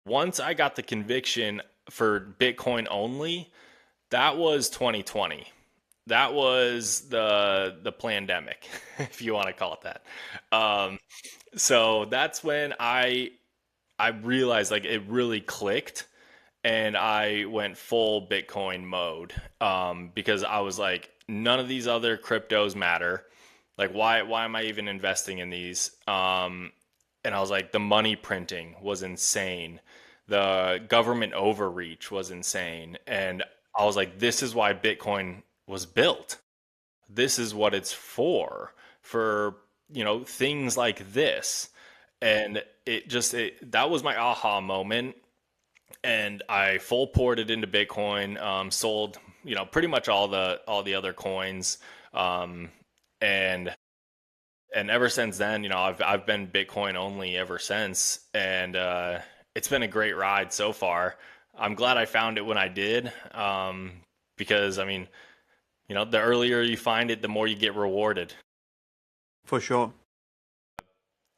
once I got the conviction for Bitcoin only, that was 2020. That was the pandemic, if you want to call it that. Um, so that's when I realized like it really clicked and I went full Bitcoin mode because I was like, none of these other cryptos matter. Like, why am I even investing in these? And I was like, the money printing was insane. The government overreach was insane. And I was like, this is why Bitcoin was built. This is what it's for, things like this. And that was my aha moment. And I full ported into Bitcoin, sold, pretty much all the other coins. Um, and ever since then, I've been Bitcoin only ever since, and it's been a great ride so far. I'm glad I found it when I did, because I mean, the earlier you find it, the more you get rewarded. For sure.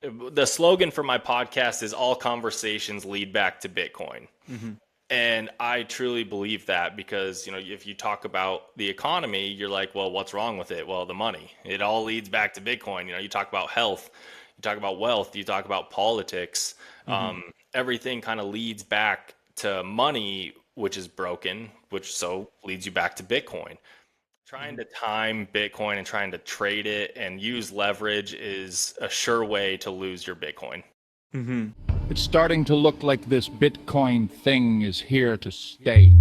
The slogan for my podcast is "All conversations lead back to Bitcoin." Hmm. And I truly believe that because, if you talk about the economy, you're like, well, what's wrong with it? Well, the money. It all leads back to Bitcoin. You talk about health, you talk about wealth, you talk about politics. Hmm. Everything kind of leads back to money, which is broken, which so leads you back to Bitcoin. Trying to time Bitcoin and trying to trade it and use leverage is a sure way to lose your Bitcoin. Hmm. It's starting to look like this Bitcoin thing is here to stay.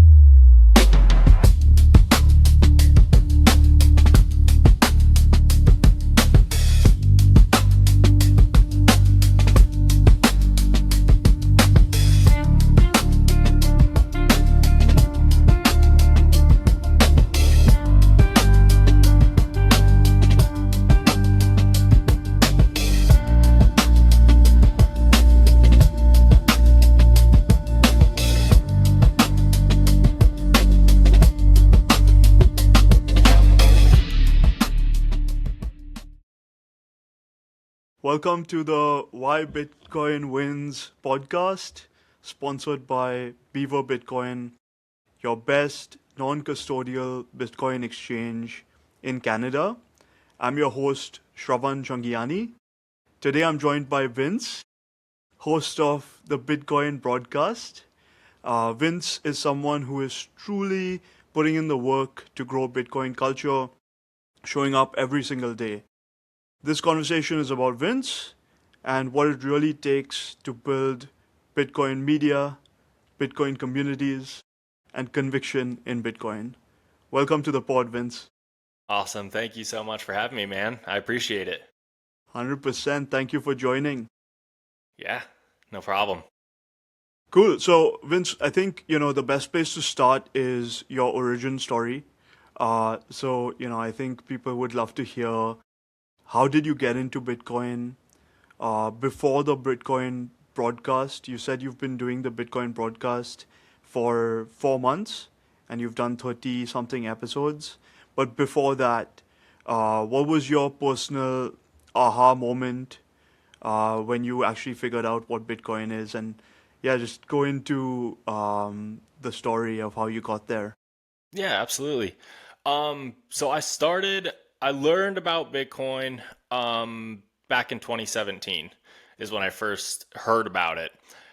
Welcome to the Why Bitcoin Wins podcast, sponsored by Beaver Bitcoin, your best non custodial Bitcoin exchange in Canada. I'm your host, Shravan Jhangiani. Today I'm joined by Vince, host of the Bitcoin broadcast. Vince is someone who is truly putting in the work to grow Bitcoin culture, showing up every single day. This conversation is about Vince and what it really takes to build Bitcoin media, Bitcoin communities, and conviction in Bitcoin. Welcome to the pod, Vince. Awesome. Thank you so much for having me, man. I appreciate it. 100%. Thank you for joining. Yeah, no problem. Cool. So, Vince, I think, the best place to start is your origin story. I think people would love to hear how did you get into Bitcoin? Before the Bitcoin broadcast, you said you've been doing the Bitcoin broadcast for 4 months and you've done 30 something episodes. But before that, what was your personal aha moment when you actually figured out what Bitcoin is? And yeah, just go into the story of how you got there. Yeah, absolutely. So I learned about Bitcoin back in 2017 is when I first heard about it.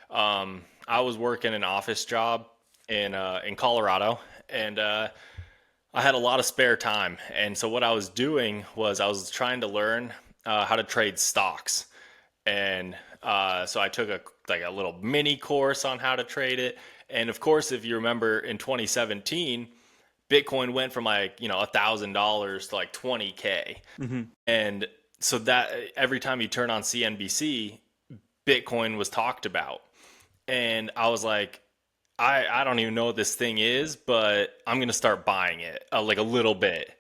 I was working an office job in Colorado, and I had a lot of spare time. And so what I was doing was I was trying to learn how to trade stocks. And so I took a little mini course on how to trade it. And of course, if you remember in 2017, Bitcoin went from like, $1,000 to like 20K. Mm-hmm. And so that every time you turn on CNBC, Bitcoin was talked about. And I was like, I don't even know what this thing is, but I'm going to start buying it like a little bit.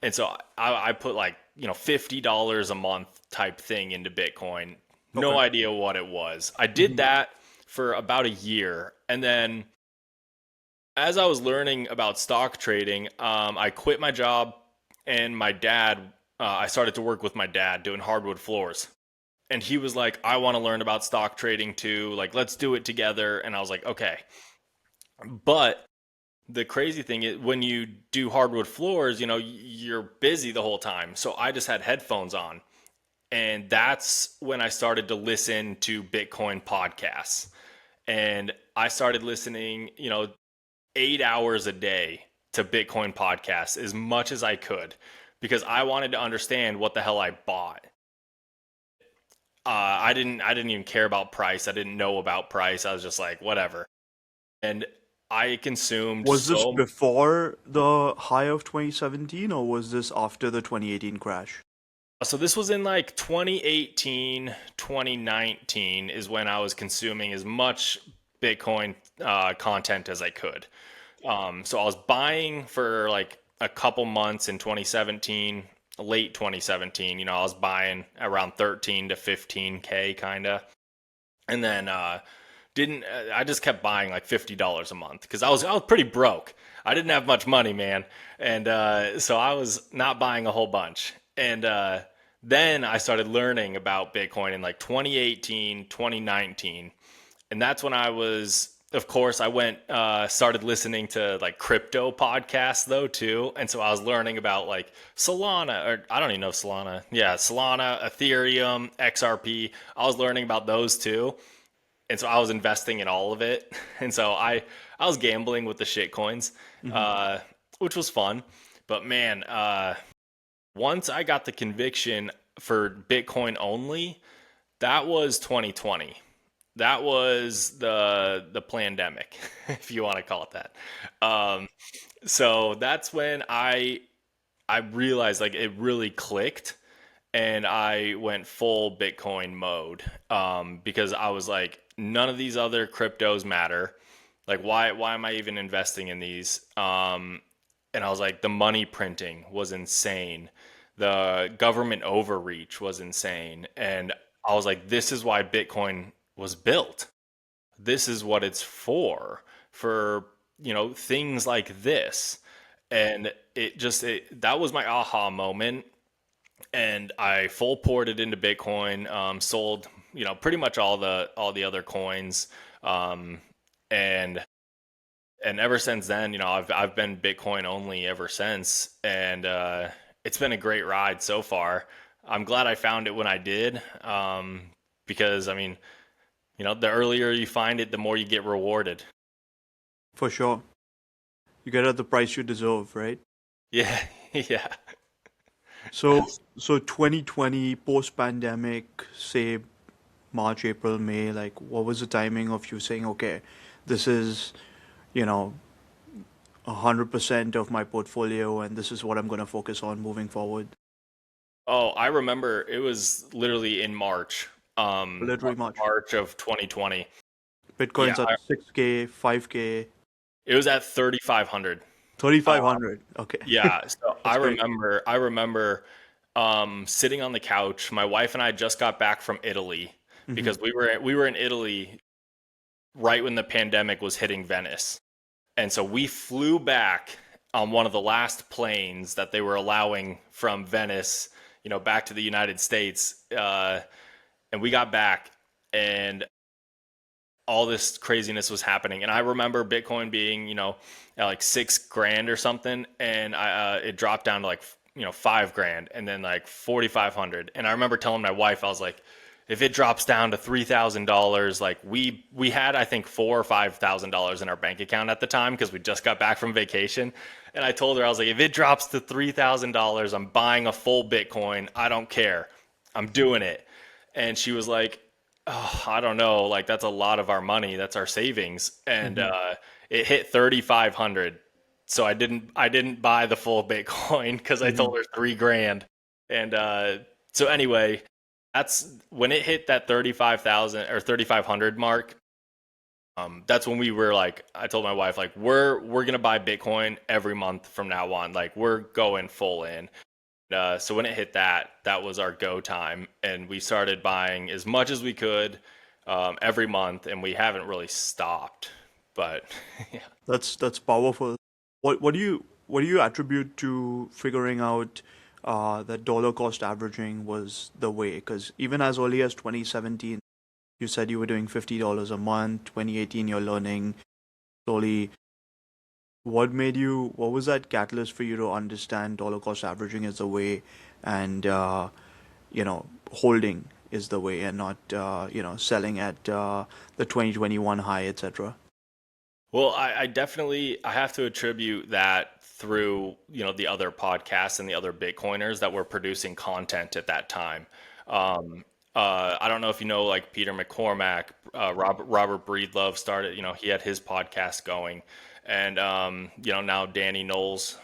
And so I put like, $50 a month type thing into Bitcoin. No Okay. idea what it was. I did Mm-hmm. that for about a year. And then as I was learning about stock trading, I quit my job and my dad, I started to work with my dad doing hardwood floors. And he was like, I want to learn about stock trading too. Like, let's do it together. And I was like, okay. But the crazy thing is, when you do hardwood floors, you're busy the whole time. So I just had headphones on. And that's when I started to listen to Bitcoin podcasts. And I started listening, 8 hours a day to Bitcoin podcasts as much as I could because I wanted to understand what the hell I bought. I didn't even care about price. I didn't know about price. I was just like, whatever. And I consumed Was this so. before the high of 2017 or was this after the 2018 crash? So this was in like 2018, 2019 is when I was consuming as much Bitcoin content as I could. So I was buying for like a couple months in 2017, late 2017. I was buying around 13 to 15K kind of, and then didn't I just kept buying like $50 a month because I was pretty broke. I didn't have much money, man, and so I was not buying a whole bunch. And then I started learning about Bitcoin in like 2018, 2019, and that's when I was. Of course, I went started listening to like crypto podcasts though too, and so I was learning about like Solana, or I don't even know Solana. Yeah, Solana, Ethereum, XRP. I was learning about those too, and so I was investing in all of it, and so I was gambling with the shitcoins, Hmm. uh, which was fun. But man, once I got the conviction for Bitcoin only, that was 2020. That was the pandemic, if you want to call it that. Um, so that's when I realized like it really clicked and I went full Bitcoin mode because I was like, none of these other cryptos matter. Like, why am I even investing in these? And I was like, the money printing was insane. The government overreach was insane. And I was like, this is why Bitcoin was built. This is what it's for, things like this. And that was my aha moment, and I full ported into Bitcoin. Sold, pretty much all the other coins, um, and ever since then, I've been Bitcoin only ever since, and it's been a great ride so far. I'm glad I found it when I did, because I mean, the earlier you find it, the more you get rewarded. For sure. You get at the price you deserve, right? Yeah, yeah. So 2020 post-pandemic, say March, April, May, like what was the timing of you saying, okay, this is, you know, 100% of my portfolio and this is what I'm going to focus on moving forward? Oh, I remember it was literally in March, Literally March. March of 2020. Yeah, Bitcoin's at 6K, 5K, it was at 3,500. Uh, 3,500. Okay. yeah, so I That's great. remember, I remember sitting on the couch. My wife and I just got back from Italy Hmm. because we were in Italy right when the pandemic was hitting Venice, and so we flew back on one of the last planes that they were allowing from Venice, back to the United States, and we got back, and all this craziness was happening. And I remember Bitcoin being, at like 6 grand or something. And it dropped down to like, 5 grand and then like 4,500. And I remember telling my wife, I was like, if it drops down to $3,000, like we had, I think, $4,000 or $5,000 in our bank account at the time because we just got back from vacation. And I told her, I was like, if it drops to $3,000, I'm buying a full Bitcoin. I don't care. I'm doing it. And she was like, oh, I don't know, like that's a lot of our money. That's our savings. And Hmm. it hit 3,500. So I didn't buy the full Bitcoin because I Hmm. told her 3 grand. And so anyway, that's when it hit that 35,000 or 3,500 mark. That's when we were like, I told my wife, like, we're gonna buy Bitcoin every month from now on. Like, we're going full in. So when it hit that was our go time, and we started buying as much as we could every month, and we haven't really stopped. But yeah. That's powerful. What do you attribute to figuring out? that dollar cost averaging was the way. Because even as early as 2017, you said you were doing $50 a month. 2018, you're learning slowly. What was that catalyst for you to understand dollar cost averaging is the way, and holding is the way, and not selling at the 2021 high, etc. Well, I definitely I have to attribute that through the other podcasts and the other Bitcoiners that were producing content at that time. Um, I don't know if you know like Peter McCormack, Robert Breedlove started. He had his podcast going, and now Danny Knowles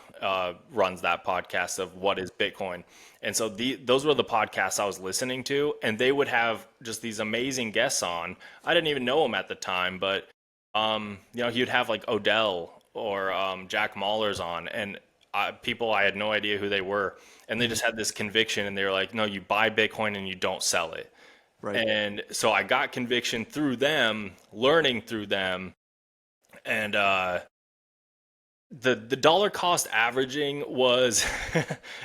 runs that podcast of What is Bitcoin. And so those were the podcasts I was listening to, and they would have just these amazing guests on. I didn't even know them at the time, but he would have like Odell or Jack Mahler's on, and people I had no idea who they were, and they just had this conviction, and they were like, "No, you buy Bitcoin and you don't sell it." Right. And so I got conviction through them, learning through them, and the dollar cost averaging was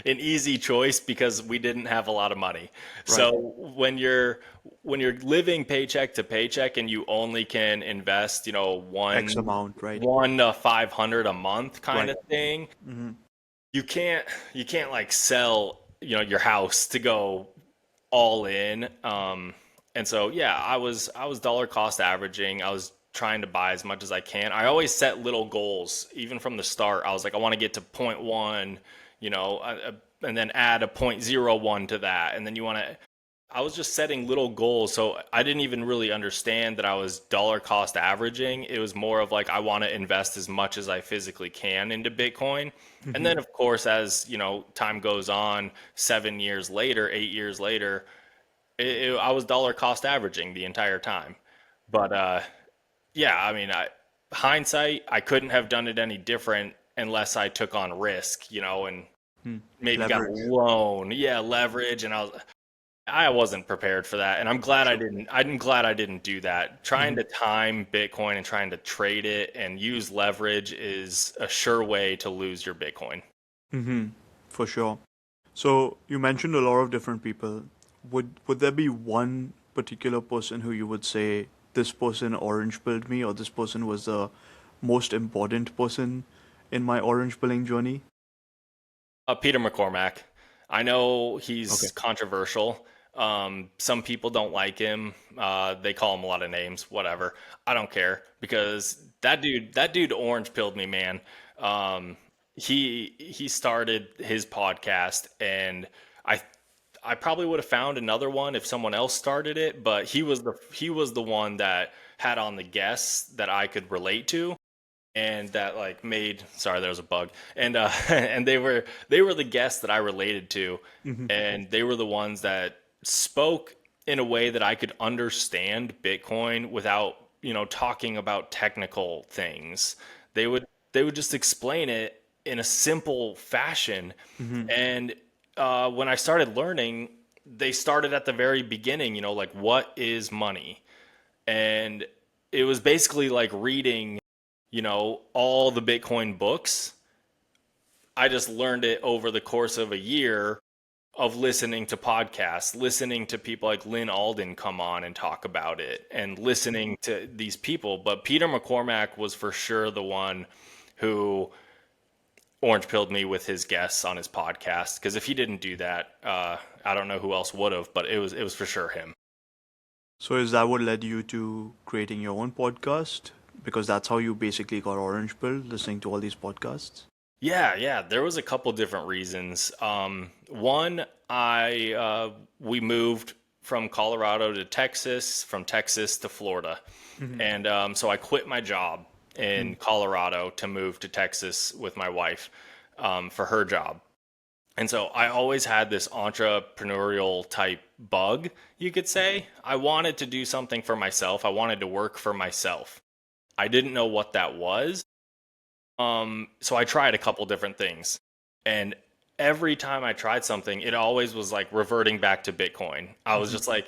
an easy choice because we didn't have a lot of money. Right. So when you're living paycheck to paycheck and you only can invest, X one amount. Right. one to 500 a month kind Right. of thing, Mm-hmm. you can't like sell, your house to go all in. And so yeah, I was dollar cost averaging. I was trying to buy as much as I can. I always set little goals, even from the start. I was like, I want to get to point one, and then add a point zero one to that, and then you want to. I was just setting little goals, so I didn't even really understand that I was dollar cost averaging. It was more of like I want to invest as much as I physically can into Bitcoin. And Mm-hmm. then of course as, time goes on, 7 years later, 8 years later, I was dollar cost averaging the entire time. But yeah, I mean, hindsight, I couldn't have done it any different unless I took on risk, and maybe got a Leverage. loan, yeah, leverage, and I wasn't prepared for that, and I'm glad I Sure. didn't. I'm glad I didn't do that. Trying Mm-hmm. to time Bitcoin and trying to trade it and use leverage is a sure way to lose your Bitcoin. Mm-hmm. For sure. So you mentioned a lot of different people. Would there be one particular person who you would say this person orange pilled me, or this person was the most important person in my orange pilling journey? Peter McCormack. I know Okay. he's controversial. Some people don't like him. They call him a lot of names. Whatever. I don't care because that dude orange pilled me, man. Um, he started his podcast, and I I probably would have found another one if someone else started it, but he was the one that had on the guests that I could relate to and that like made, sorry, there was a bug, and and they were the guests that I related to, Mm-hmm. and they were the ones that spoke in a way that I could understand Bitcoin without talking about technical things. They would just explain it in a simple fashion, Mm-hmm. and when I started learning, they started at the very beginning, like what is money, and it was basically like reading all the Bitcoin books. I just learned it over the course of a year of listening to podcasts, listening to people like Lynn Alden come on and talk about it, and listening to these people. But Peter McCormack was for sure the one who orange pilled me with his guests on his podcast. Because if he didn't do that, I don't know who else would have, but it was for sure him. So is that what led you to creating your own podcast? Because that's how you basically got orange pilled, listening to all these podcasts. Yeah, yeah. There was a couple different reasons. One, we moved from Colorado to Texas, from Texas to Florida, Mm-hmm. and so I quit my job in Colorado to move to Texas with my wife for her job. And so I always had this entrepreneurial type bug, you could say. I wanted to do something for myself. I wanted to work for myself. I didn't know what that was, so I tried a couple different things. And every time I tried something, it always was like reverting back to Bitcoin. I was Mm-hmm. just like,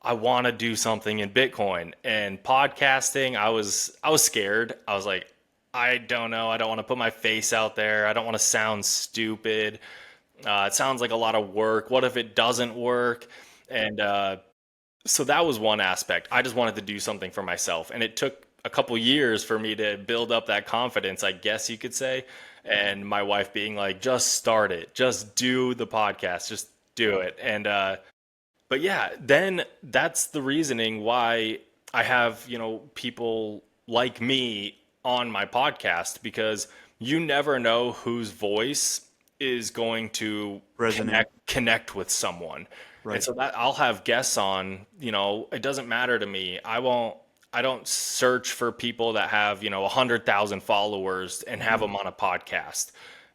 I want to do something in Bitcoin. And podcasting, I was scared. I was like, I don't know. I don't want to put my face out there. I don't want to sound stupid. It sounds like a lot of work. What if it doesn't work? And so that was one aspect. I just wanted to do something for myself. And it took a couple years for me to build up that confidence, I guess you could say. And my wife being like, just start it, just do the podcast, just do it. And, but yeah, then that's the reasoning why I have, people like me on my podcast because you never know whose voice is going to Resonate. connect with someone. And Right. so that I'll have guests on, it doesn't matter to me. I don't search for people that have, 100,000 followers and have Mm-hmm. them on a podcast.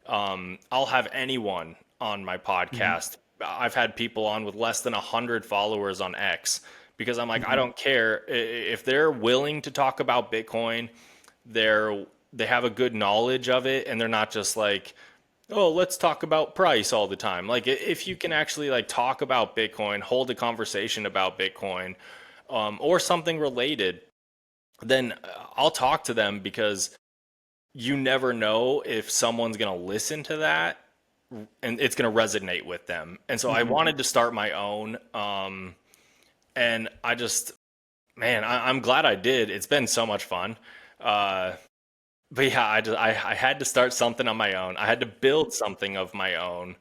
I'll have anyone on my Mm-hmm. podcast. I've had people on with less than 100 followers on X because I'm like, I Mm-hmm. don't care if they're willing to talk about Bitcoin. They have a good knowledge of it, and they're not just like, oh, let's talk about price all the time. Like if you can actually like talk about Bitcoin, hold a conversation about Bitcoin, or something related, then I'll talk to them because you never know if someone's going to listen to that and it's going to resonate with them. And so I Mm-hmm. wanted to start my own. And I just, man, I'm glad I did. It's been so much fun. Uh, but yeah, I had to start something on my own. I had to build something of my own.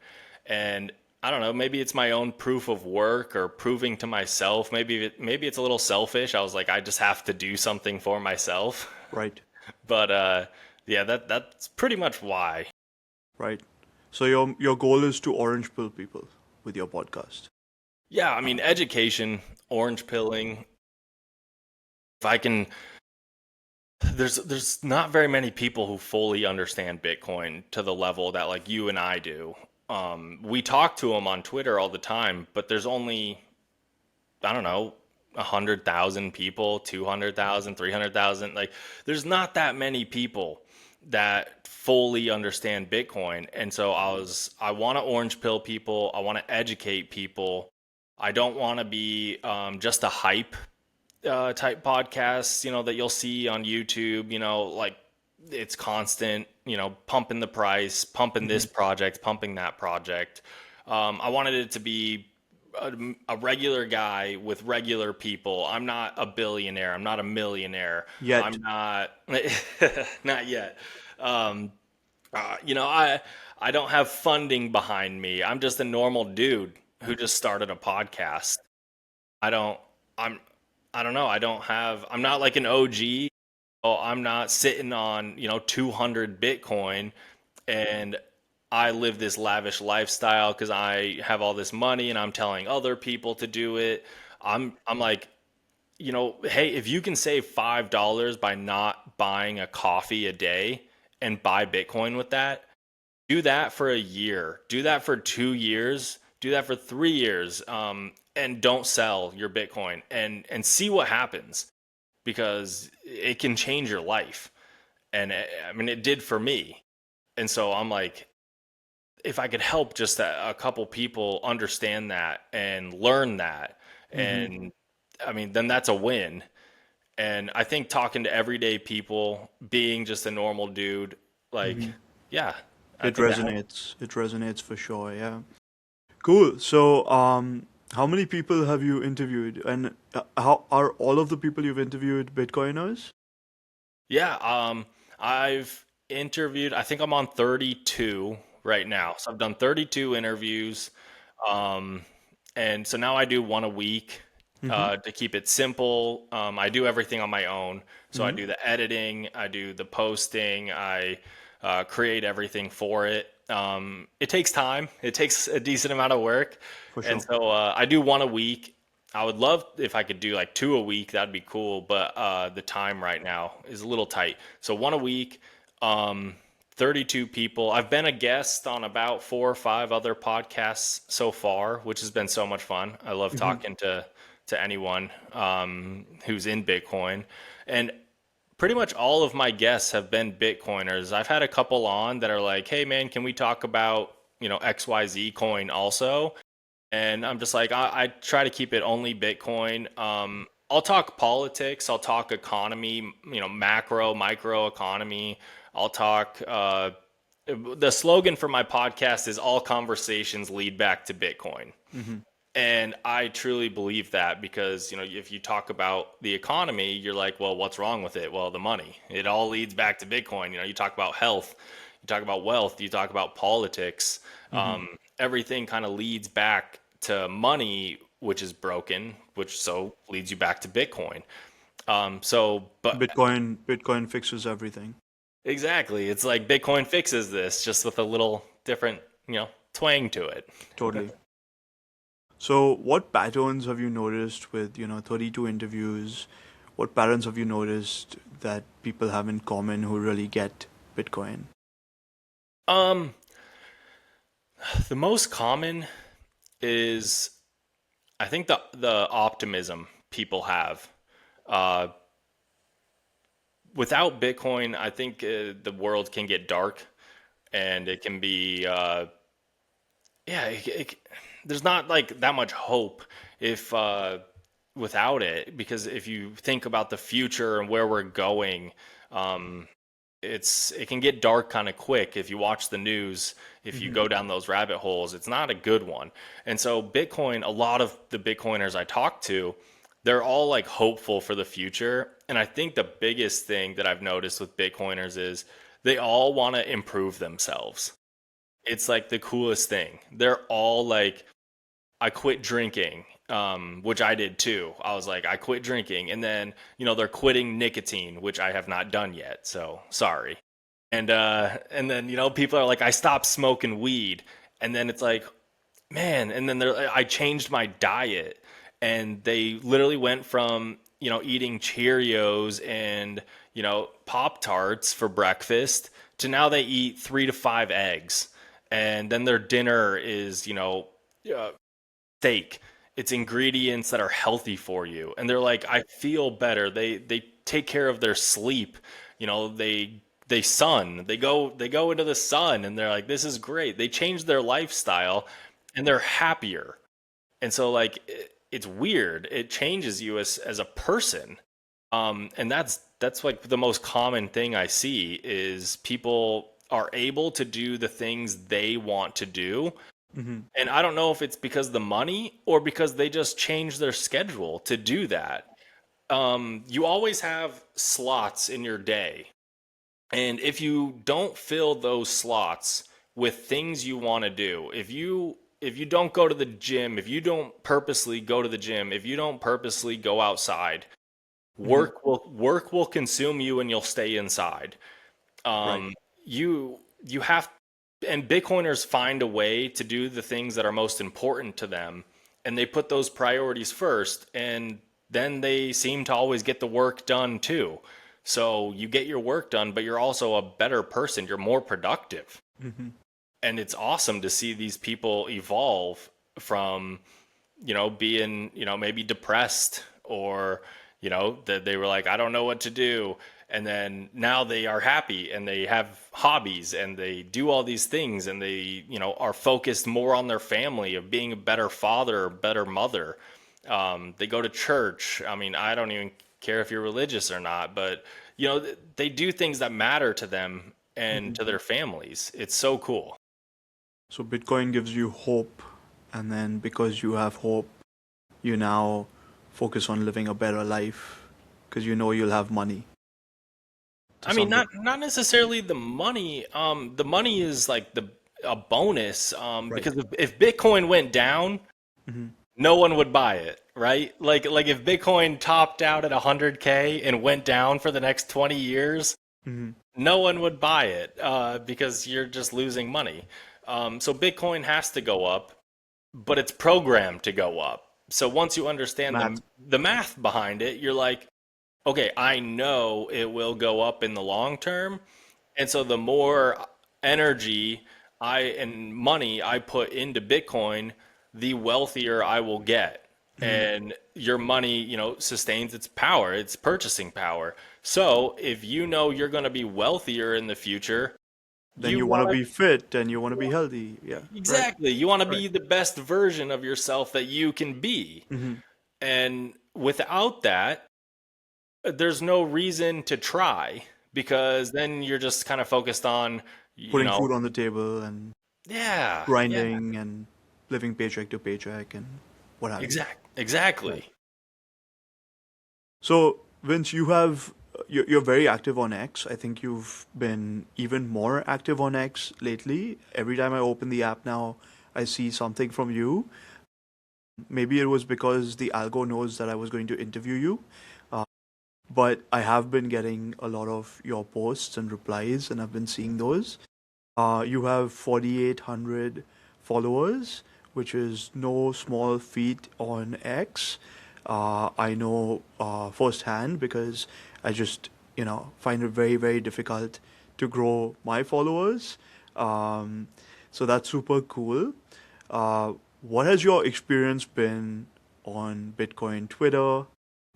And I don't know, maybe it's my own proof of work or proving to myself. Maybe it's a little selfish. I was like, I just have to do something for myself. Right. But yeah, that's pretty much why. Right. So your goal is to orange pill people with your podcast. Yeah, I mean, education, orange pilling. If I can, there's not very many people who fully understand Bitcoin to the level that like you and I do. We talk to them on Twitter all the time, but there's only, I don't know, 100,000 people, 200,000, 300,000. Like, there's not that many people that fully understand Bitcoin. And so I want to orange pill people. I want to educate people. I don't want to be just a hype type podcasts, that you'll see on YouTube, like it's constant, pumping the price, pumping Mm-hmm. this project, pumping that project. I wanted it to be a regular guy with regular people. I'm not a billionaire. I'm not a millionaire. Yet. I'm not, not yet. Um, I don't have funding behind me. I'm just a normal dude who just started a podcast. I don't I'm I don't know. I'm not like an OG. Oh, I'm not sitting on, 200 Bitcoin and I live this lavish lifestyle because I have all this money and I'm telling other people to do it. I'm like, hey, if you can save $5 by not buying a coffee a day and buy Bitcoin with that, do that for a year, do that for 2 years, do that for 3 years, and don't sell your Bitcoin and see what happens because it can change your life. And I mean, it did for me. And so I'm like, if I could help just a couple people understand that and learn that, Mm-hmm. and I mean, then that's a win. And I think talking to everyday people, being just a normal dude, like, Mm-hmm. yeah, I It think that helps. resonates. It resonates for sure. Yeah. Cool. So, how many people have you interviewed, and how are all of the people you've interviewed Bitcoiners? Yeah, I've interviewed, I think I'm on 32 right now. So I've done 32 interviews. Um, and so now I do one a week Mm-hmm. to keep it simple. I do everything on my own. So I Mm-hmm. do the editing, I do the posting, I create everything for it. It takes time, it takes a decent amount of work. For And sure. so I do one a week. I would love if I could do like two a week. That'd be cool. But the time right now is a little tight. So one a week, um, 32 people. I've been a guest on about four or five other podcasts so far, which has been so much fun. I love Mm-hmm. talking to anyone who's in Bitcoin. And pretty much all of my guests have been Bitcoiners. I've had a couple on that are like, hey, man, can we talk about, XYZ coin also? And I'm just like, I try to keep it only Bitcoin. I'll talk politics, I'll talk economy, macro, micro economy. I'll talk The slogan for my podcast is all conversations lead back to Bitcoin. Mm-hmm. And I truly believe that because, if you talk about the economy, you're like, well, what's wrong with it? Well, the money. It all leads back to Bitcoin. You talk about health, you talk about wealth, you talk about politics. Mm-hmm. Everything kind of leads back to money, which is broken, which so leads you back to Bitcoin. But Bitcoin fixes everything. exactly, it's like Bitcoin fixes this just with a little different, twang to it. Totally. So, what patterns have you noticed with, 32 interviews? What patterns have you noticed that people have in common who really get Bitcoin? Um, the most common is I think the optimism people have. Uh, Without Bitcoin, I think the world can get dark, and it can be yeah. There's not like that much hope if without it, because if you think about the future and where we're going, um, it can get dark kind of quick if you watch the news. If you Mm-hmm. go down those rabbit holes, it's not a good one. And so Bitcoin, a lot of the Bitcoiners I talk to, they're all like hopeful for the future. And I think the biggest thing that I've noticed with Bitcoiners is they all want to improve themselves. It's like the coolest thing. They're all like, I quit drinking, which I did too. I was like, I quit drinking. And then, they're quitting nicotine, which I have not done yet. So sorry. And then, people are like, I stopped smoking weed. And then it's like, man, and then I changed my diet. And they literally went from, eating Cheerios and, Pop Tarts for breakfast to now they eat 3 to 5 eggs. And then their dinner is, uh, steak. It's ingredients that are healthy for you. And they're like, I feel better. They take care of their sleep. They sun. They go into the sun and they're like, this is great. They change their lifestyle and they're happier. And so like it's weird. It changes you as a person. And that's like the most common thing I see is people are able to do the things they want to do, Mm-hmm. and I don't know if it's because of the money or because they just change their schedule to do that. You always have slots in your day. And if you don't fill those slots with things you want to do, if you don't go to the gym, if you don't purposely go to the gym, if you don't purposely go outside, Mm-hmm. work will consume you and you'll stay inside. Right. um, you have, and Bitcoiners find a way to do the things that are most important to them, and they put those priorities first, and then they seem to always get the work done too. So you get your work done, but you're also a better person. You're more productive, Mm-hmm. and it's awesome to see these people evolve from being, maybe depressed or, that they were like, I don't know what to do. And then now they are happy and they have hobbies and they do all these things and they, are focused more on their family of being a better father or better mother. They go to church. I mean, I don't even care if you're religious or not, but, they do things that matter to them and Mm-hmm. to their families. It's so cool. So, Bitcoin gives you hope, and then because you have hope, you now focus on living a better life because you know you'll have money to I mean, some not necessarily the money. The money is like the a bonus. right. Because if Bitcoin went down, Mm-hmm. no one would buy it, right? Like if Bitcoin topped out at 100K and went down for the next 20 years, Mm-hmm. no one would buy it because you're just losing money. So Bitcoin has to go up, but it's programmed to go up. So once you understand Math. the math behind it, you're like, okay, I know it will go up in the long term. And so the more energy and money I put into Bitcoin, the wealthier I will get. Mm-hmm. And your money, sustains its power, its purchasing power. So if you know you're going to be wealthier in the future, Then you you want to want be fit and you want to be healthy. Yeah. to, Right. exactly, you want to Right. be the best version of yourself that you can be. Mm-hmm. And without that, there's no reason to try because then you're just kind of focused on, you Putting know, food on the table and yeah, yeah, grinding and living paycheck to paycheck and what have you. Right. exactly. So, Vince, you're very active on X. I think you've been even more active on X lately. Every time I open the app now, I see something from you. Maybe it was because the algo knows that I was going to interview you, uh, but I have been getting a lot of your posts and replies, and I've been seeing those. You have 4,800 followers, which is no small feat on X. I know firsthand because I just, find it very, very difficult to grow my followers. Um, so that's super cool. What has your experience been on Bitcoin Twitter?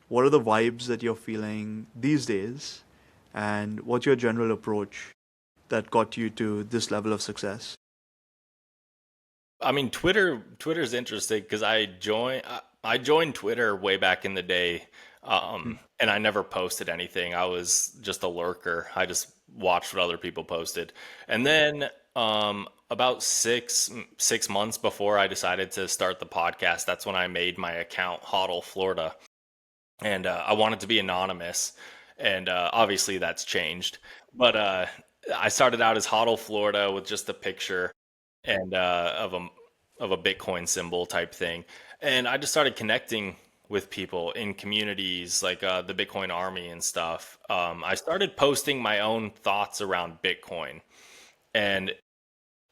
What are the vibes that you're feeling these days? And what's your general approach that got you to this level of success? I mean, Twitter's interesting because I joined Twitter way back in the day, Hmm. and I never posted anything. I was just a lurker. I just watched what other people posted, and then about six months before I decided to start the podcast, that's when I made my account Hodl Florida, and I wanted to be anonymous, and obviously that's changed. But I started out as Hodl Florida with just a picture and of a Bitcoin symbol type thing, and I just started connecting with people in communities like the Bitcoin Army and stuff. I started posting my own thoughts around Bitcoin, and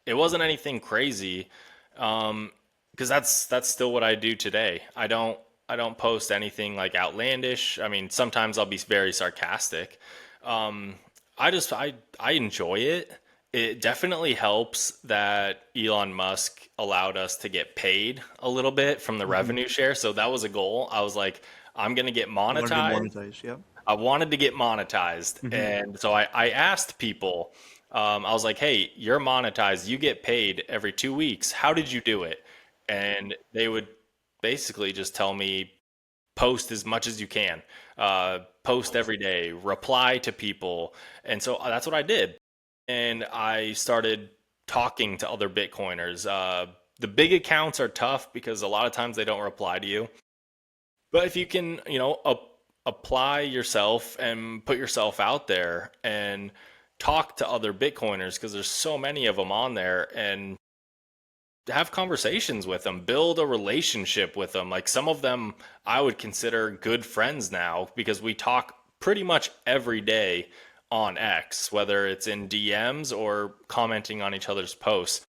it wasn't anything crazy, because that's still what I do today. I don't post anything like outlandish. I mean, sometimes I'll be very sarcastic. Um, I enjoy it. It definitely helps that Elon Musk allowed us to get paid a little bit from the Hmm. revenue share. So that was a goal. I was like, I'm gonna get You wanted to monetized. monetize, yeah. I wanted to get monetized. Hmm. And so I asked people, I was like, hey, you're monetized. You get paid every 2 weeks. How did you do it? And they would basically just tell me, post as much as you can, post every day, reply to people. And so that's what I did. And I started talking to other Bitcoiners. The big accounts are tough because a lot of times they don't reply to you. But if you can, apply yourself and put yourself out there and talk to other Bitcoiners, because there's so many of them on there, and have conversations with them, build a relationship with them. Like some of them I would consider good friends now because we talk pretty much every day on X, whether it's in DMs or commenting on each other's posts.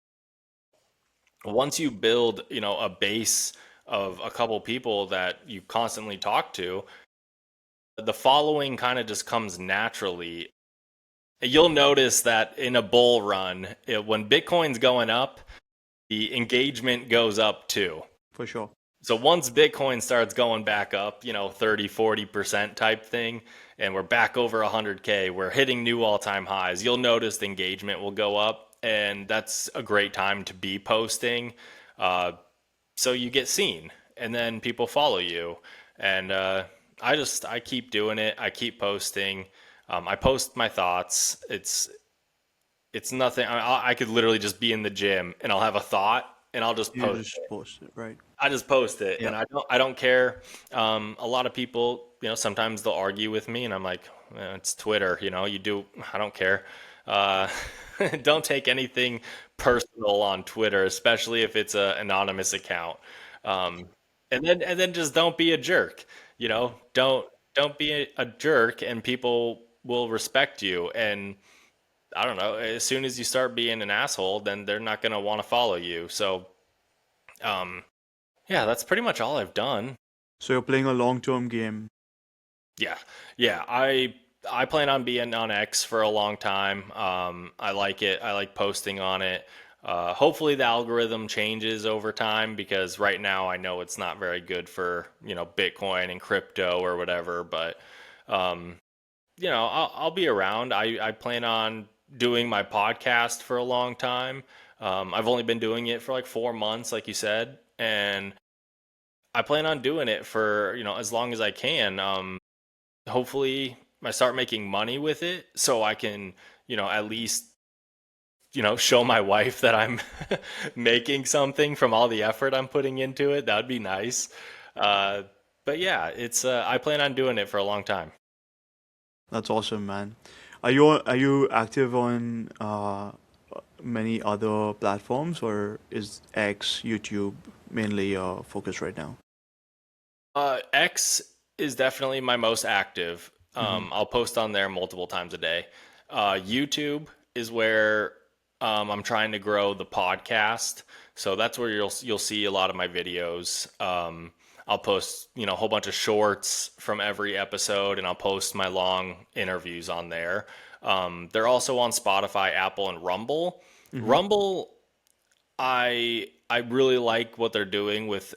Once you build, a base of a couple people that you constantly talk to, the following kind of just comes naturally. You'll notice that in a bull run, when Bitcoin's going up, the engagement goes up too. For sure. So once Bitcoin starts going back up, 30, 40% type thing, and we're back over 100K, we're hitting new all-time highs, you'll notice the engagement will go up, and that's a great time to be posting. Uh, so you get seen, and then people follow you. And I keep doing it. I keep posting. I post my thoughts. It's nothing. I could literally just be in the gym and I'll have a thought and I'll just You post just it. post it, right? I just post it, Yeah. and I don't care. A lot of people, sometimes they'll argue with me, and I'm like, it's Twitter, you do. I don't care. Uh, don't take anything personal on Twitter, especially if it's an anonymous account. Um, and then just don't be a jerk. Don't be a jerk, and people will respect you. And I don't know. As soon as you start being an asshole, then they're not going to want to follow you. So. Um, yeah, that's pretty much all I've done. So you're playing a long-term game. Yeah, yeah. I plan on being on X for a long time. I like it. I like posting on it. Hopefully the algorithm changes over time because right now I know it's not very good for Bitcoin and crypto or whatever. But um, I'll be around. I plan on doing my podcast for a long time. I've only been doing it for like 4 months, like you said, and I plan on doing it for as long as I can. Hopefully, I start making money with it, so I can, at least, show my wife that I'm making something from all the effort I'm putting into it. That would be nice. Uh, but yeah, I plan on doing it for a long time. That's awesome, man. Are you active on many other platforms, or is X, YouTube mainly your focus right now? X is definitely my most active. Mm-hmm. I'll post on there multiple times a day. YouTube is where I'm trying to grow the podcast, so that's where you'll see a lot of my videos. I'll post a whole bunch of shorts from every episode, and I'll post my long interviews on there. They're also on Spotify, Apple, and Rumble. Mm-hmm. Rumble, I really like what they're doing with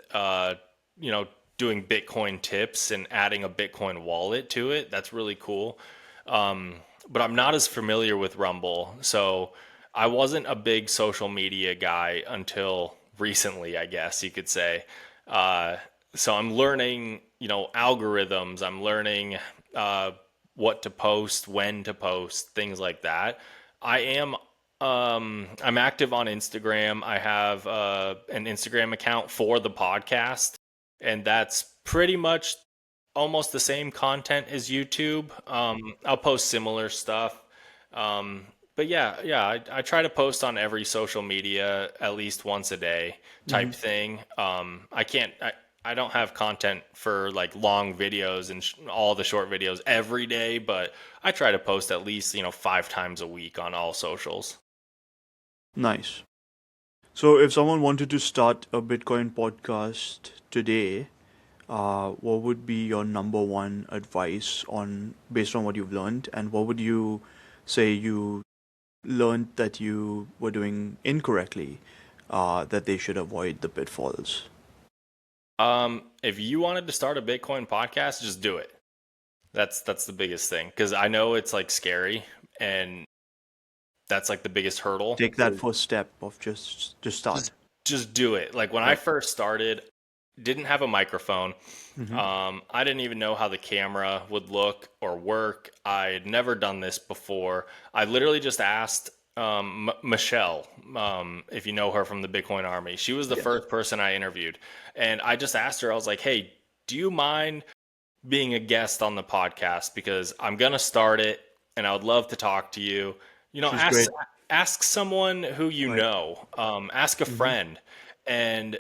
you know doing Bitcoin tips and adding a Bitcoin wallet to it. That's really cool. But I'm not as familiar with Rumble, so I wasn't a big social media guy until recently, I guess you could say. Uh, so I'm learning, algorithms. I'm learning uh, what to post, when to post, things like that. I am I'm active on Instagram. I have an Instagram account for the podcast, and that's pretty much almost the same content as YouTube. I'll post similar stuff. Um, but yeah, I try to post on every social media at least once a day Mm-hmm. type thing. I don't have content for like long videos and all the short videos every day, but I try to post at least, 5 times a week on all socials. Nice. So, if someone wanted to start a Bitcoin podcast today, what would be your number one advice on based on what you've learned, and what would you say you learned that you were doing incorrectly, that they should avoid the pitfalls? If you wanted to start a Bitcoin podcast, just do it. That's the biggest thing because I know it's like scary and that's like the biggest hurdle. Take that first step of just start. Just just do it. Like when I Right. first started, didn't have a microphone. Mm-hmm. I didn't even know how the camera would look or work. I had never done this before. I literally just asked Michelle, if you know her from the Bitcoin Army. She was the Yes. first person I interviewed, and I just asked her. I was like, "Hey, do you mind being a guest on the podcast because I'm gonna start it and I would love to talk to you. She's Ask great. someone who you Right. know, ask a Mm-hmm. friend, and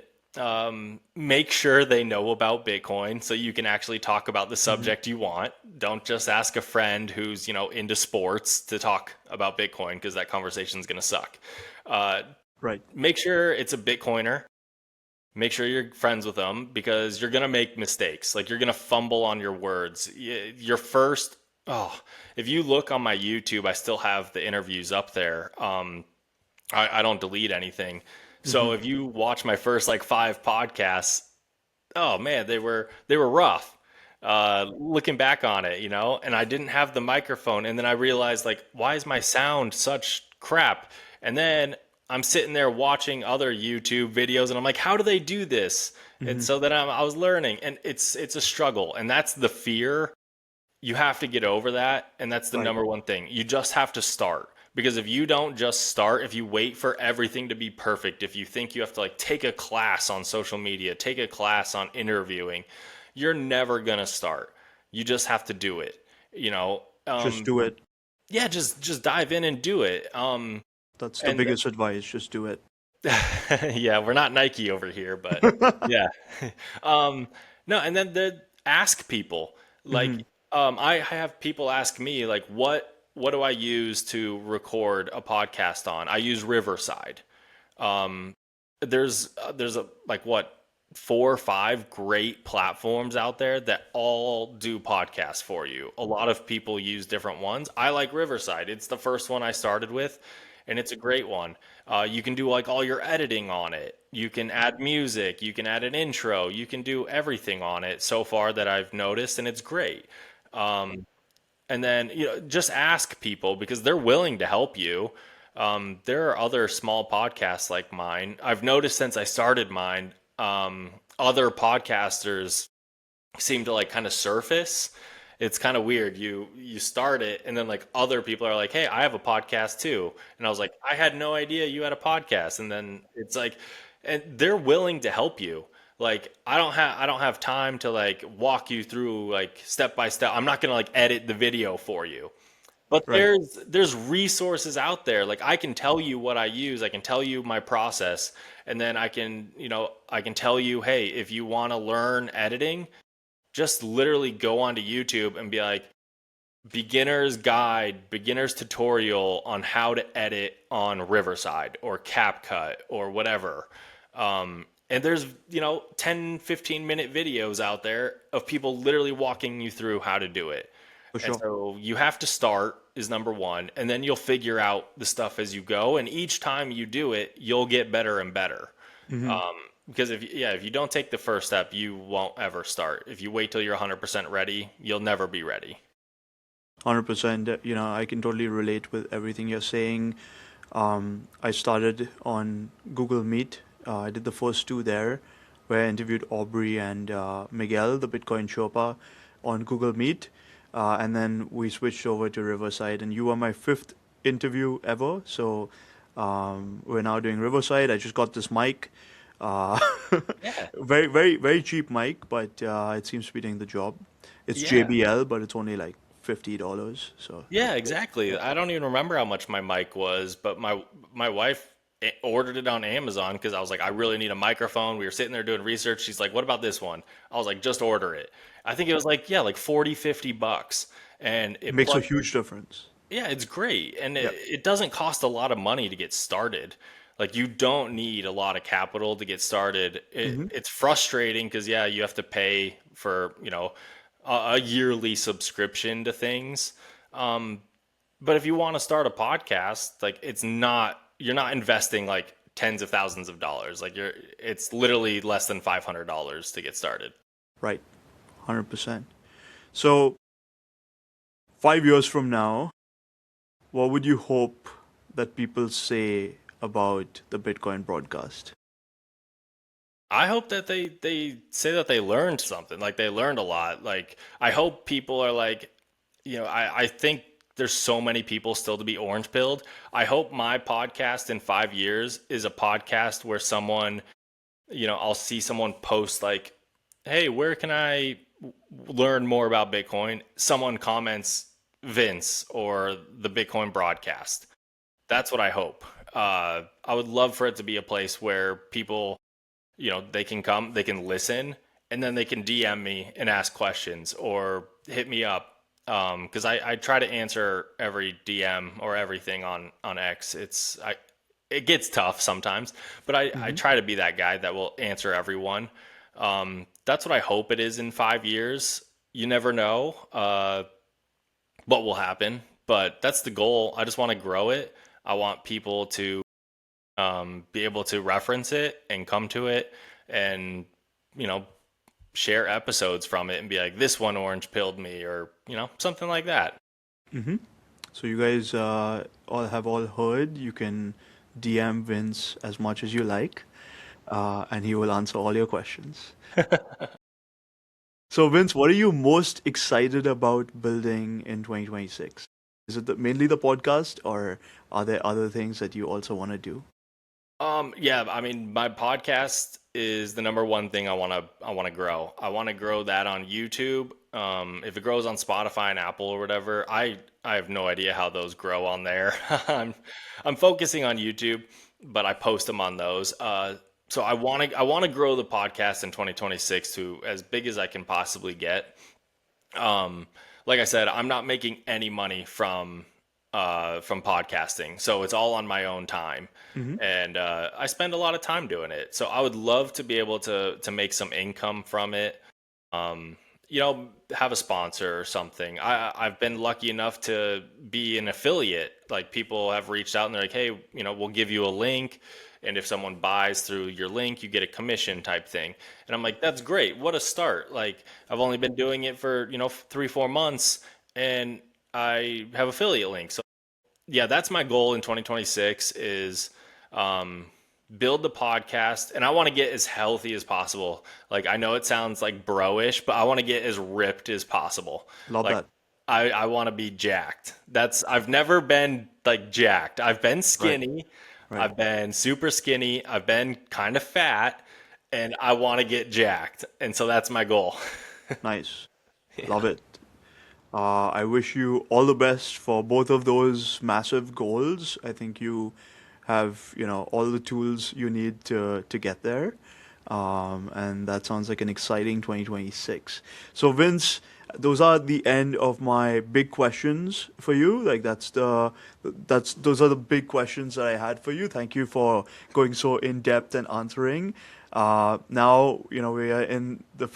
make sure they know about Bitcoin so you can actually talk about the Mm-hmm. subject you want. Don't just ask a friend who's into sports to talk about Bitcoin because that conversation is gonna suck. Uh, Right. make sure it's a Bitcoiner. Make sure you're friends with them because you're gonna make mistakes. Like you're gonna fumble on your words. Your first, oh, if you look on my YouTube, I still have the interviews up there. I don't delete anything. Mm-hmm. So if you watch my first like 5 podcasts, oh man, they were rough. Looking back on it, and I didn't have the microphone, and then I realized like, why is my sound such crap? And then I'm sitting there watching other YouTube videos, and I'm like, how do they do this? And Mm-hmm. so then I was learning, and it's a struggle, and that's the fear. You have to get over that, and that's the Right. number one thing. You just have to start. Because if you don't just start, if you wait for everything to be perfect, if you think you have to like take a class on social media, take a class on interviewing, you're never gonna start. You just have to do it. You know, Just um, do it. yeah, just dive in and do it. That's the And biggest advice. Just do it. yeah, we're not Nike over here, but yeah. um, no, and then ask people Mm-hmm. like I have people ask me like what do I use to record a podcast on? I use Riverside. Um, there's a like what 4 or 5 great platforms out there that all do podcasts for you. A lot of people use different ones. I like Riverside. It's the first one I started with, and it's a great one. You can do like all your editing on it. You can add music. You can add an intro. You can do everything on it so far that I've noticed, and it's great. And then just ask people because they're willing to help you. There are other small podcasts like mine. I've noticed since I started mine, other podcasters seem to like kind of surface, It's kind of weird. You start it and then like other people are like, "Hey, I have a podcast too." And I was like, "I had no idea you had a podcast." And then it's like and they're willing to help you. Like I don't have time to like walk you through like step by step. I'm not going to like edit the video for you. But Right. there's resources out there. Like I can tell you what I use. I can tell you my process, and then I can tell you, hey, if you want to learn editing, just literally go onto YouTube and be like beginner's guide, beginner's tutorial on how to edit on Riverside or CapCut or whatever. And there's, 10, 15-minute videos out there of people literally walking you through how to do it. For And sure. so you have to start is number one, and then you'll figure out the stuff as you go. And each time you do it, you'll get better and better. Mm-hmm. Because if you don't take the first step, you won't ever start. If you wait till you're 100% ready, you'll never be ready. 100%. I can totally relate with everything you're saying. I started on Google Meet. I did the first two there, where I interviewed Aubrey and Miguel, the Bitcoin Sherpa, on Google Meet. And then we switched over to Riverside, and you were my fifth interview ever. So we're now doing Riverside. I just got this mic. Uh, Yeah. very, very, very cheap mic, but it seems to be doing the job. It's Yeah. JBL, but it's only like $50. So Yeah, exactly. I don't even remember how much my mic was, but my wife ordered it on Amazon because I was like, I really need a microphone. We were sitting there doing research. She's like, what about this one? I was like, just order it. I think it was like, yeah, like 40, $50. And it it makes a plugs huge difference. Yeah, it's great. And Yeah. it doesn't cost a lot of money to get started. Like you don't need a lot of capital to get started. Hmm. It's frustrating because yeah, you have to pay for, a yearly subscription to things. Um, but if you want to start a podcast, like you're not investing like tens of thousands of dollars. It's literally less than $500 to get started. Right. 100%. So 5 years from now, what would you hope that people say about the Bitcoin broadcast? I hope that they say that they learned something, like they learned a lot. Like I hope people are like, I think there's so many people still to be orange pilled. I hope my podcast in 5 years is a podcast where I'll see someone post like, "Hey, where can I learn more about Bitcoin?" Someone comments Vince or the Bitcoin broadcast. That's what I hope. I would love for it to be a place where people they can come, they can listen, and then they can DM me and ask questions or hit me up. Because I try to answer every DM or everything on X. It gets tough sometimes, but I Hmm. try to be that guy that will answer everyone. That's what I hope it is in 5 years. You never know what will happen, but that's the goal. I just want to grow it. I want people to be able to reference it and come to it and you know share episodes from it and be like this one orange pilled me or something like that. Hmm. So you guys all heard. You can DM Vince as much as you like, and he will answer all your questions. So Vince, what are you most excited about building in 2026? Is it mainly the podcast, or are there other things that you also want to do? Yeah, I mean, my podcast is the number one thing I want to grow. I want to grow that on YouTube. If it grows on Spotify and Apple or whatever, I have no idea how those grow on there. I'm I'm focusing on YouTube, but I post them on those. So I want to grow the podcast in 2026 to as big as I can possibly get. Um, like I said, I'm not making any money from podcasting, so it's all on my own time, Hmm. and I spend a lot of time doing it. So I would love to be able to make some income from it. Um, have a sponsor or something. I've been lucky enough to be an affiliate. Like people have reached out and they're like, hey, we'll give you a link. And if someone buys through your link, you get a commission type thing. And I'm like, that's great. What a start. Like I've only been doing it for, 3, 4 months and I have affiliate links. So yeah, that's my goal in 2026 is um, build the podcast, and I want to get as healthy as possible. Like, I know it sounds like bro-ish, but I want to get as ripped as possible. Love Like, that. I want to be jacked. I've never been like jacked. I've been Right. skinny. Right. I've been super skinny. I've been kind of fat, and I want to get jacked. And so that's my goal. Nice. Love Yeah. it. I wish you all the best for both of those massive goals. I think you have, all the tools you need to get there. And that sounds like an exciting 2026. So Vince, those are the end of my big questions for you. Like those are the big questions that I had for you. Thank you for going so in depth and answering. Now, we are in my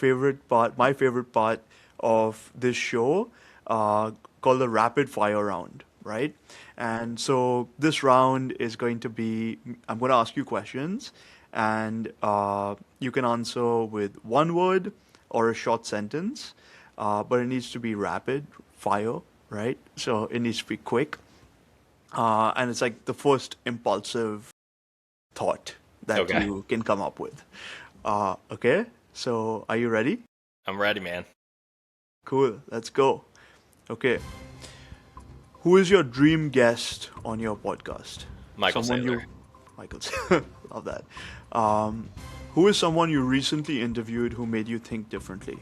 favorite part of this show, called the rapid fire round, right? And so this round is going to be, I'm going to ask you questions, and you can answer with one word or a short sentence, but it needs to be rapid fire, right? So it needs to be quick, and it's like the first impulsive thought that Okay. you can come up with. Okay, so are you ready? I'm ready, man. Cool, let's go. Okay, who is your dream guest on your podcast? Michael Someone Saylor. you, Michael, love that. Um, who is someone you recently interviewed who made you think differently?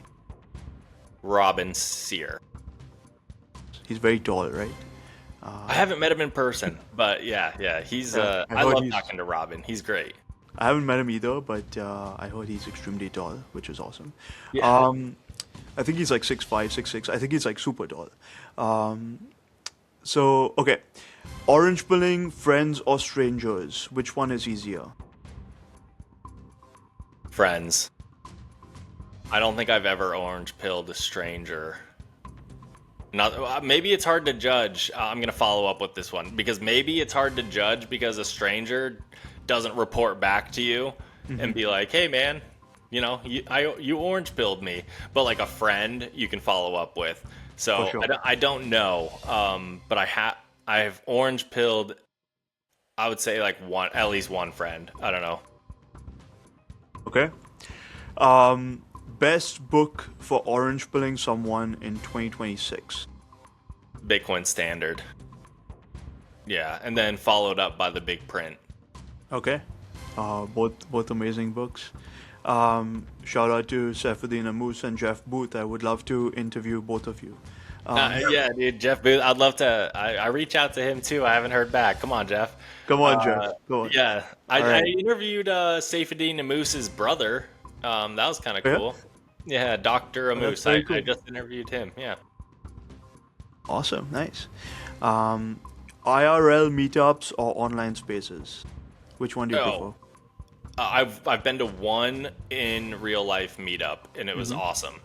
Robin Sear. He's very tall, right? I haven't met him in person, but yeah. He's Yeah, I I heard love he's. talking to Robin. He's great. I haven't met him either, but I heard he's extremely tall, which is awesome. Yeah. Um, I think he's like 6'5", 6'6". I think he's like super tall. Um, so okay, orange pilling, friends or strangers? Which one is easier? Friends. I don't think I've ever orange pilled a stranger. Not maybe it's hard to judge. I'm gonna follow up with this one because maybe it's hard to judge because a stranger doesn't report back to you and be like, "Hey, man, you orange pilled me," but like a friend you can follow up with. For So sure. I don't know, but I've orange pilled. I would say like at least one friend. I don't know. Okay. Um, best book for orange pilling someone in 2026. Bitcoin Standard. Yeah, and then followed up by the big print. Okay. Both amazing books. Shout out to Saifuddin Amoose and Jeff Booth. I would love to interview both of you. Yeah, dude, Jeff Booth. I'd love to. I reach out to him too. I haven't heard back. Come on, Jeff. Come on, Jeff. Come on. Yeah, All I right. interviewed Saifuddin Amoose's brother. That was kind of Yeah. cool. Yeah, Doctor Oh, that's Amoose. very I cool. just interviewed him. Yeah. Awesome. Nice. Um, IRL meetups or online spaces? Which one do you prefer? Oh, I've been to one in real life meetup, and it was awesome.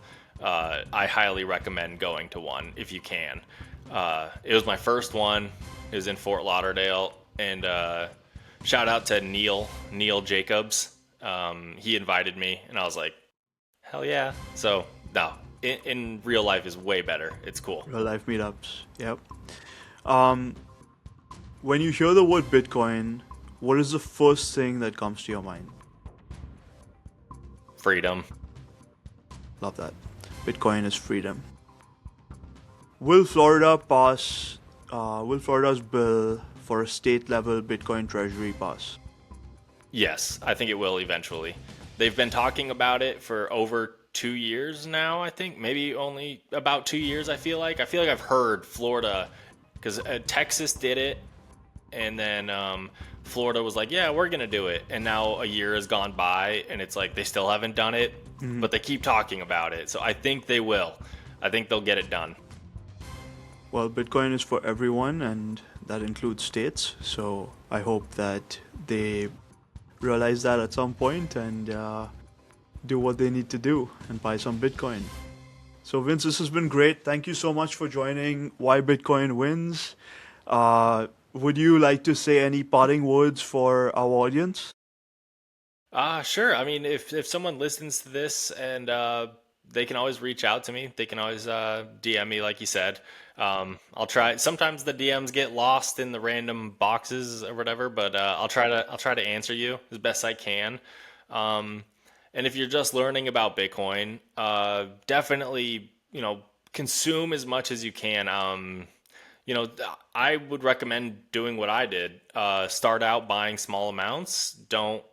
I highly recommend going to one if you can. It was my first one. It was in Fort Lauderdale, and shout out to Neil Jacobs. He invited me, and I was like, hell yeah. So no, in real life is way better. It's cool. Real life meetups. Yep. Um, when you hear the word Bitcoin, what is the first thing that comes to your mind? Freedom. Love that. Bitcoin is freedom. Will Florida pass? Will Florida's bill for a state-level Bitcoin treasury pass? Yes, I think it will eventually. They've been talking about it for over 2 years now, I think. Maybe only about 2 years, I feel like. I feel like I've heard Florida, because Texas did it, and then Florida was like, yeah, we're going to do it. And now a year has gone by, and it's like they still haven't done it, but they keep talking about it. So I think they will. I think they'll get it done. Well, Bitcoin is for everyone, and that includes states. So I hope that they realize that at some point and do what they need to do and buy some Bitcoin. So Vince, this has been great. Thank you so much for joining Why Bitcoin Wins. Would you like to say any parting words for our audience? Sure. I mean, if someone listens to this and they can always reach out to me. They can always DM me, like you said. I'll try. Sometimes the DMs get lost in the random boxes or whatever, but I'll try to answer you as best I can. Um, and if you're just learning about Bitcoin, definitely, consume as much as you can. I would recommend doing what I did. Start out buying small amounts. Don't,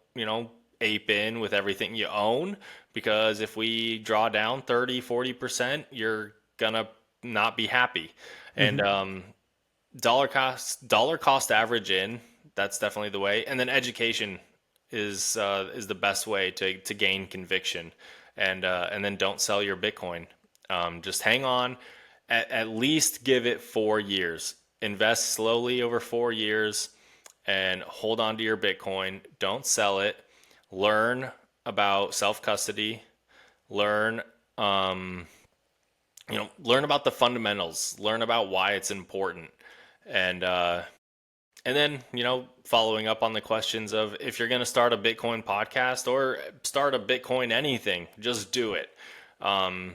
ape in with everything you own, because if we draw down 30-40%, you're gonna not be happy. And dollar cost average in, that's definitely the way. And then education is the best way to gain conviction. And then don't sell your Bitcoin. Just hang on. At least give it 4 years. Invest slowly over 4 years and hold on to your Bitcoin. Don't sell it. Learn about self custody. Learn learn about the fundamentals. Learn about why it's important. And uh, and then, following up on the questions of, if you're going to start a Bitcoin podcast or start a Bitcoin anything, just do it. Um,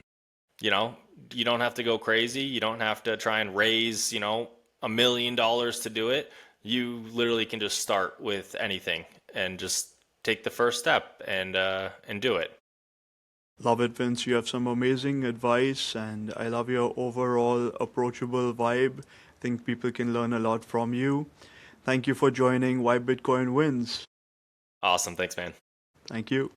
you know, you don't have to go crazy. You don't have to try and raise, $1 million to do it. You literally can just start with anything and just take the first step and do it. Love it, Vince. You have some amazing advice, and I love your overall approachable vibe. I think people can learn a lot from you. Thank you for joining Why Bitcoin Wins. Awesome. Thanks, man. Thank you.